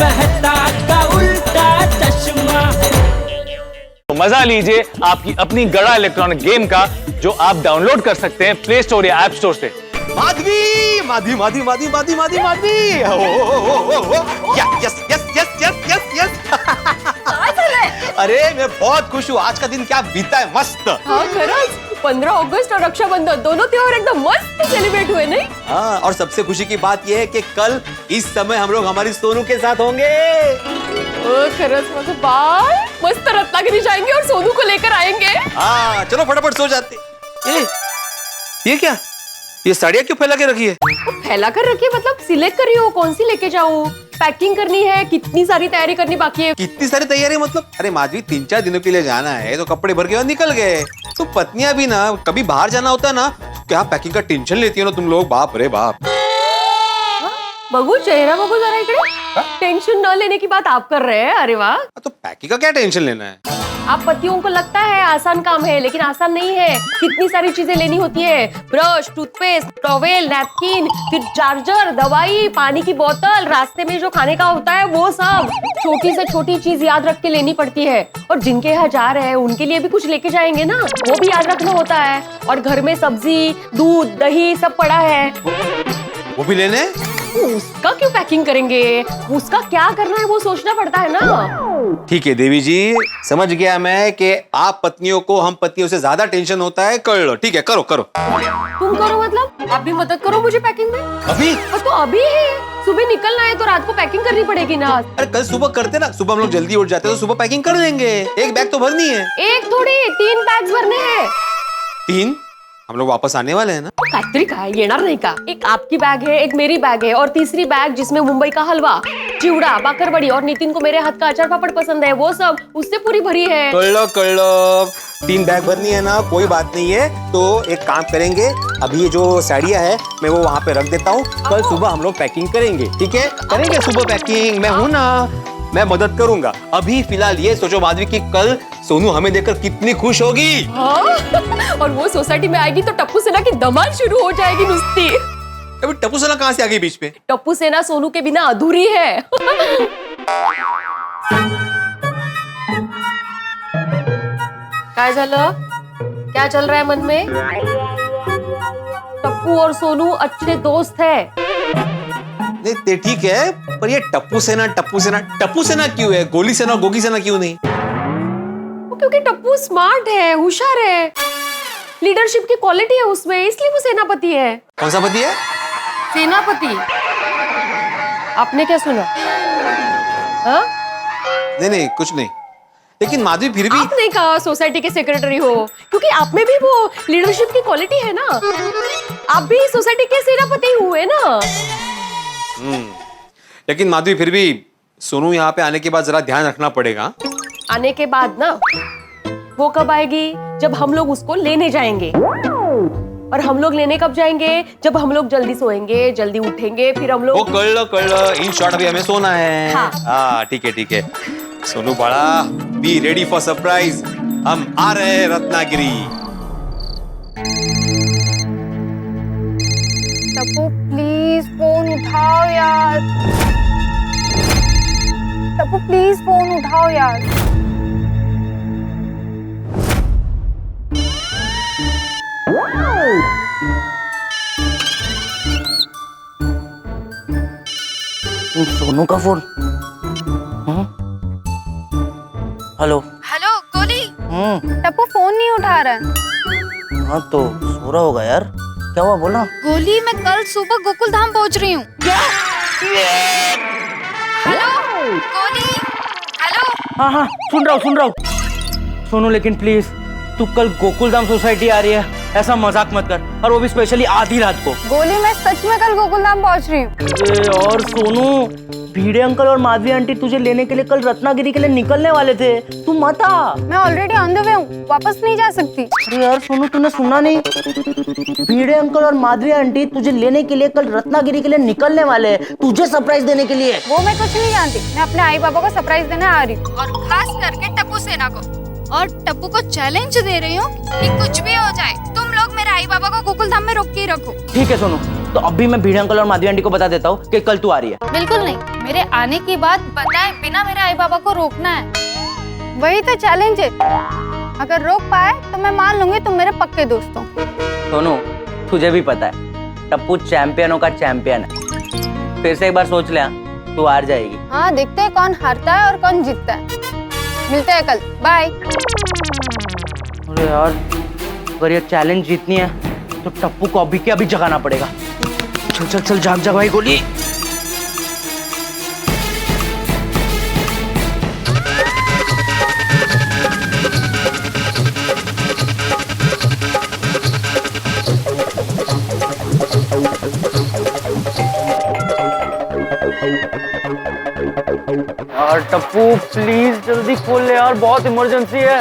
मेहता का उल्टा चश्मा। मजा लीजिए आपकी अपनी गड़ा इलेक्ट्रॉनिक गेम का, जो आप डाउनलोड कर सकते हैं प्ले स्टोर या ऐप स्टोर से। Madhavi Madhavi Madhavi Madhavi Madhavi Madhavi Madhavi yes yes yes yes yes yes yes. अरे मैं बहुत खुश हूँ, आज का दिन क्या बीता है मस्त। हाँ खरंच, 15 अगस्त और रक्षाबंधन दोनों त्योहार एकदम मस्त सेलिब्रेट हुए नहीं? हाँ, और सबसे खुशी की बात यह है कि कल इस समय हम लोग हमारी सोनू के साथ होंगे। खरंच मस्त बाल, मस्त रत्नागिरी जाएंगे और सोनू को लेकर आएंगे। हाँ चलो फटाफट सो जाते। ये क्या, ये साड़ियाँ क्यों फैला के रखी है? फैला कर रखिए मतलब सिलेक्ट करी हो कौन सी लेके जाऊं, पैकिंग करनी है, कितनी सारी तैयारी करनी बाकी है। कितनी सारी तैयारी मतलब? अरे माधवी 3-4 दिनों के लिए जाना है तो कपड़े भर के और निकल गए। तो पत्नियां भी ना कभी बाहर जाना होता है ना, क्या पैकिंग का टेंशन लेती है ना तुम लोग, बाप रे बाप। बगू चेहरा बगू जरा इकड़े, टेंशन न लेने की बात आप कर रहे हैं। अरे वाह, तो पैकिंग का क्या टेंशन लेना है? आप पतियों को लगता है आसान काम है, लेकिन आसान नहीं है। कितनी सारी चीजें लेनी होती है, ब्रश, टूथपेस्ट, टॉवेल, नैपकिन, फिर चार्जर, दवाई, पानी की बोतल, रास्ते में जो खाने का होता है वो सब, छोटी से छोटी चीज याद रख के लेनी पड़ती है। और जिनके यहाँ जा रहे हैं उनके लिए भी कुछ लेके जाएंगे ना, वो भी याद रखना होता है। और घर में सब्जी, दूध, दही सब पड़ा है, वो भी लेने। उसका क्यों पैकिंग करेंगे, उसका क्या करना है वो सोचना पड़ता है ना। ठीक है देवी जी, समझ गया मैं कि आप पत्नियों को हम पतियों से ज्यादा टेंशन होता है। कर लो, ठीक है, करो करो। तुम करो मतलब आप भी मदद करो मुझे पैकिंग में। अभी? तो अभी है, सुबह निकलना है तो रात को पैकिंग करनी पड़ेगी ना। अरे कल सुबह करते ना, सुबह हम लोग जल्दी उठ जाते तो सुबह पैकिंग कर लेंगे। एक बैग तो भरनी है। एक थोड़ी 3 बैग्स भरने हैं। 3? हम लोग वापस आने वाले हैं ना? काहीतरी काय येणार नहीं का? एक आपकी बैग है, एक मेरी बैग है और तीसरी बैग जिसमें मुंबई का हलवा, चिवड़ा, बाकरवड़ी और नितिन को मेरे हाथ का अचार पापड़ पसंद है, वो सब उससे पूरी भरी है। कर लो 3 बैग भरनी है ना, कोई बात नहीं है। तो एक काम करेंगे, अभी ये जो साड़ियाँ है मैं वो वहाँ पे रख देता हूँ, कल सुबह हम लोग पैकिंग करेंगे। ठीक है, करेंगे सुबह पैकिंग, मैं हूँ ना, मैं मदद करूंगा। अभी फिलहाल ये सोचो माधवी कि कल सोनू हमें देखकर कितनी खुश होगी। हाँ? और वो सोसाइटी में आएगी तो टप्पू सेना की धमाल शुरू हो जाएगी नुस्ती। अभी टप्पू सेना कहाँ से आ गई बीच में? टप्पू सेना सोनू के बिना अधूरी है। काय झालं? क्या चल रहा है मन में? टप्पू और सोनू अच्छे दोस्त है। नहीं ते ठीक है, पर ये टप्पू सेना क्यों है? गोली सेना और गोगी सेना क्यों नहीं? क्योंकि टप्पू स्मार्ट है, होशियार है, लीडरशिप की क्वालिटी है उसमें, इसलिए वो सेनापति है। कौन सा पति है? सेनापति। आपने क्या सुना? हाँ? नहीं कुछ नहीं, लेकिन माधवी फिर भी। आपने कहा सोसाइटी के सेक्रेटरी हो, क्योंकि आप में भी वो लीडरशिप की क्वालिटी है ना। आप भी सोसाइटी के सेनापति हुए ना। लेकिन माधवी फिर भी सोनू यहाँ पे आने के बाद जरा ध्यान रखना पड़ेगा। आने के बाद ना, वो कब आएगी? जब हम लोग उसको लेने जाएंगे। और हम लोग लेने कब जाएंगे? जब हम लोग जल्दी सोएंगे, जल्दी उठेंगे, फिर हम लोग। कर लो, इन शॉर्ट अभी हमें सोना है। हाँ ठीक है। सोनू बड़ा, बी रेडी फॉर सरप्राइज, हम आ रहे हैं रत्नागिरी। टप्पू प्लीज फोन उठाओ यार, टप्पू प्लीज फोन उठाओ यार। सोनू का फोन। हेलो हेलो गोली। टप्पू फोन नहीं उठा रहा है। हाँ तो सो रहा होगा यार, क्या हुआ बोला? गोली मैं कल सुबह गोकुल धाम पहुंच रही हूँ। हेलो गोली, हेलो। हाँ सुन रहा हूँ। सोनू लेकिन प्लीज तू कल गोकुल धाम सोसाइटी आ रही है, ऐसा मजाक मत कर, और वो भी स्पेशली आधी रात को। गोली मैं सच में कल गोकुल धाम पहुंच रही हूँ। और सोनू, भिड़े अंकल और माधवी आंटी तुझे लेने के लिए कल रत्नागिरी के लिए निकलने वाले थे, तू मत आ। मैं ऑलरेडी ऑन द वे हूँ, वापस नहीं जा सकती। अरे यार सोनू, तूने सुना नहीं? भिड़े अंकल और माधवी आंटी तुझे लेने के लिए कल रत्नागिरी के लिए निकलने वाले हैं, तुझे सरप्राइज देने के लिए। वो मैं कुछ नहीं जानती, मैं अपने आई बाबा को सरप्राइज देने आ रही हूँ, और खास करके टप्पू सेना को। और टप्पू को चैलेंज दे रही हूँ कि कुछ भी हो जाए तुम लोग मेरे आई बाबा को गोकुल धाम में रोक के ही रखो। ठीक है सोनू, तो अभी मैं भिड़े अंकल और माधवी आंटी को बता देता हूँ कि कल तू आ रही है। बिल्कुल नहीं, मेरे आने की बात बताए बिना मेरे आई बाबा को रोकना है। वही तो चैलेंज है। अगर रोक पाए तो मैं मान लूंगी तुम मेरे पक्के दोस्त हो। सोनू, तुझे भी पता है टप्पू चैंपियनों का चैंपियन है। फिर से एक बार सोच ले, तू हार जाएगी। हाँ, देखते हैं कौन हारता है और कौन जीतता है। मिलते हैं कल, बाय। अरे यार, अगर ये चैलेंज जीतनी है तो टप्पू को अभी के अभी जगाना पड़ेगा। चल चल चल, जाग जाग भाई गोली। यार टप्पू प्लीज जल्दी खोल ले यार, बहुत इमरजेंसी है।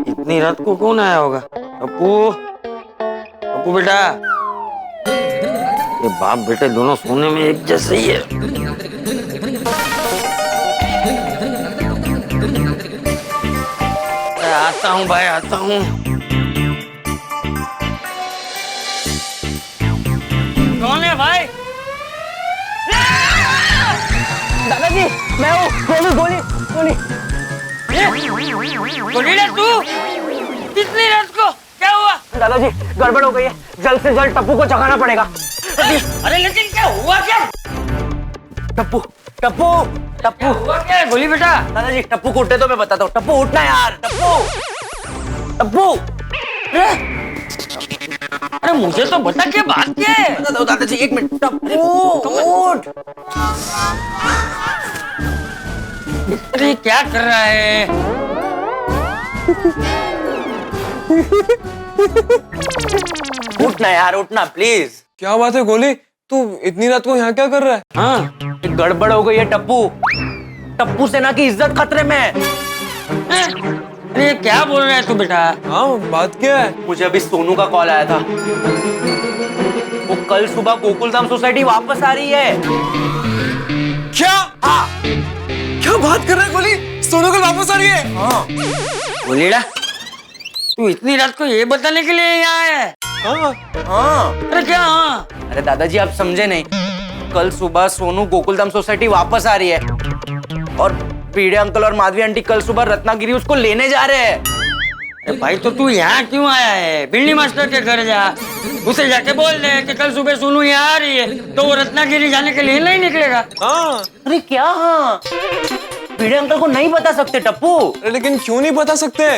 इतनी रात को कौन आया होगा? अपू, अपू बेटा। ये बाप बेटे दोनों सोने में एक जैसे ही है। आता हूँ भाई, आता हूँ। कौन है भाई? दादाजी, मैं हूँ। गोली गोली गोली। गोली ना तू? कितनी रात को क्या हुआ? दादाजी, गड़बड़ हो गई है, जल्द से जल्द टप्पू को जगाना पड़ेगा। अरे लेकिन क्या हुआ क्या? टप्पू टप्पू टप्पू हुआ क्या है? गोली बेटा। दादाजी, टप्पू को उठे तो मैं बताता हूँ। टप्पू उठना यार, टप्पू टप्पू। अरे मुझे तो बता क्या बात क्या है? दादाजी एक मिनट। टप्पू उठ। अरे क्या कर रहा है? उठना यार, उठना प्लीज। क्या बात है गोली, तू इतनी रात को यहाँ क्या कर रहा है? हाँ, एक गड़बड़ हो गई है टप्पू। टप्पू सेना की इज्जत खतरे में है। अरे क्या बोल रहा है तू बेटा? हाँ, बात क्या है? मुझे अभी सोनू का कॉल आया था। वो कल सुबह गोकुलधाम सोसाइटी वापस आ रही है। क्या? हाँ क्या बात कर रहा है गोली? सोनू कल वापस आ रही है? हाँ गोलीड़ा, तू इतनी रात को ये बताने के लिए यहाँ आया है? हाँ। हाँ। अरे क्या? हाँ, अरे दादाजी, आप समझे नहीं। कल सुबह सोनू गोकुलधाम सोसाइटी वापस आ रही है और भिड़े अंकल और माधवी आंटी कल सुबह रत्नागिरी उसको लेने जा रहे हैं। अरे भाई तो तू यहाँ क्यों आया है? बिल्ली मास्टर के घर जा, उसे जाके बोल दे कि कल सुबह सोनू यहाँ आ रही है, तो वो रत्नागिरी जाने के लिए नहीं निकलेगा। हाँ। अरे क्या? हाँ, भिड़े अंकल को नहीं बता सकते टप्पू। अरे लेकिन क्यों नहीं बता सकते?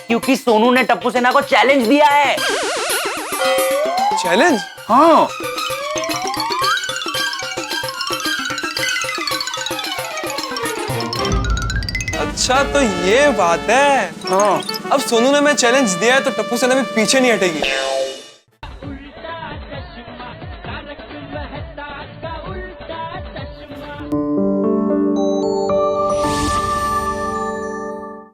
क्योंकि सोनू ने टप्पू सेना को चैलेंज दिया है। चैलेंज? हाँ। अच्छा तो ये बात है। हाँ। अब सोनू ने मैं चैलेंज दिया है तो टप्पू सेना भी पीछे नहीं हटेगी। उल्टा चश्मा, तारक मेहता का उल्टा चश्मा।